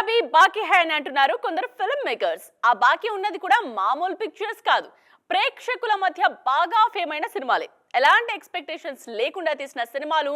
అభి బాకీ హై అని అంటున్నారు కొందరు ఫిల్మ్ మేకర్స్. ఆ బాకీ ఉన్నది కూడా మామూలు పిక్చర్స్ కాదు, ప్రేక్షకుల మధ్య బాగా ఫేమ్ అయిన సినిమాలే. ఎలాంటి ఎక్స్పెక్టేషన్స్ లేకుండా తీసిన సినిమాలు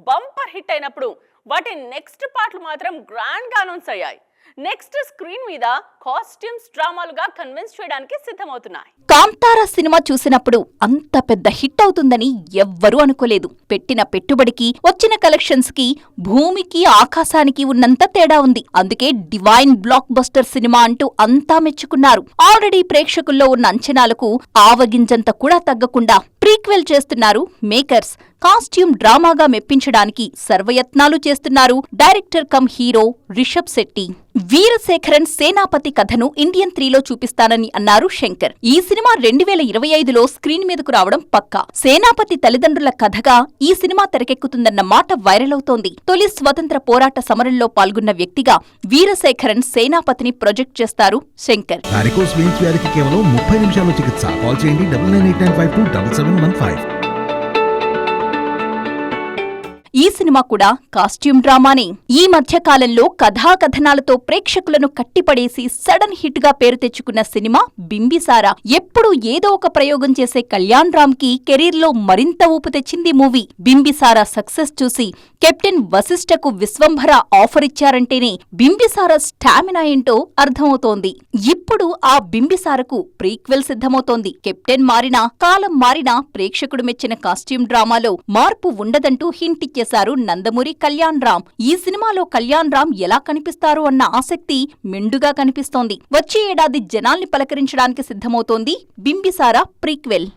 బంపర్ హిట్ అయినప్పుడు వాటి నెక్స్ట్ పార్ట్లు మాత్రం గ్రాండ్ గా అనౌన్స్ అయ్యాయి. నెక్స్ట్ స్క్రీన్ మీద కాస్ట్యూమ్స్ డ్రామాలుగా కన్విన్స్ చేయడానికి సిద్ధమవుతున్నాయి. కాంతారా సినిమా చూసినప్పుడు అంత పెద్ద హిట్ అవుతుందని ఎవ్వరూ అనుకోలేదు. పెట్టిన పెట్టుబడికి వచ్చిన కలెక్షన్స్ కి భూమికి ఆకాశానికి ఉన్నంత తేడా ఉంది. అందుకే డివైన్ బ్లాక్ బస్టర్ సినిమా అంటూ అంతా మెచ్చుకున్నారు. ఆల్రెడీ ప్రేక్షకుల్లో ఉన్న అంచనాలకు ఆవగింజంత కూడా తగ్గకుండా ప్రీక్వెల్ చేస్తున్నారు మేకర్స్. కాస్ట్యూమ్ డ్రామాగా మెప్పించడానికి సర్వయత్నాలు చేస్తున్నారు director cum hero Rishab Shetty. Veerasekharan Senapathi కథను ఇండియన్ 3లో చూపిస్తానని అన్నారు శంకర్. ఈ సినిమా 2025లో స్క్రీన్ మీదకు రావడం పక్కా. సేనాపతి తల్లిదండ్రుల కథగా ఈ సినిమా తెరకెక్కుతుందన్న మాట వైరల్ అవుతోంది. తొలి స్వతంత్ర పోరాట సమరంలో పాల్గొన్న వ్యక్తిగా వీరశేఖరన్ సేనాపతిని ప్రొజెక్ట్ చేస్తారు శంకర్. కేవలం 30 నిమిషాల్లో చికిత్స. కాల్ చేయండి 9989527715. ఈ సినిమా కూడా కాస్ట్యూమ్ డ్రామానే. ఈ మధ్య కాలంలో కథాకథనాలతో ప్రేక్షకులను కట్టిపడేసి సడన్ హిట్ గా పేరు తెచ్చుకున్న సినిమా బింబిసారా. ఎప్పుడూ ఏదో ఒక ప్రయోగం చేసే కళ్యాణ్ రామ్ కి కెరీర్ లో మరింత ఊపు తెచ్చింది మూవీ. బింబిసారా సక్సెస్ చూసి కెప్టెన్ వశిష్ఠకు విశ్వంభర ఆఫర్ ఇచ్చారంటేనే బింబిసారా స్టామినా ఏంటో అర్థమవుతోంది. ఇప్పుడు ఆ బింబిసారకు ప్రీక్వెల్ సిద్ధమవుతోంది. కెప్టెన్ మారినా కాలం మారినా ప్రేక్షకుడు మెచ్చిన కాస్ట్యూమ్ డ్రామాలో మార్పు ఉండదంటూ హింట్ చేశారు నందమూరి కళ్యాణ్ రామ్. ఈ సినిమాలో కళ్యాణ్ రామ్ ఎలా కనిపిస్తారు అన్న ఆసక్తి మెండుగా కనిపిస్తోంది. వచ్చే ఏడాది జనాల్ని పలకరించడానికి సిద్ధమవుతోంది బింబిసారా ప్రీక్వెల్.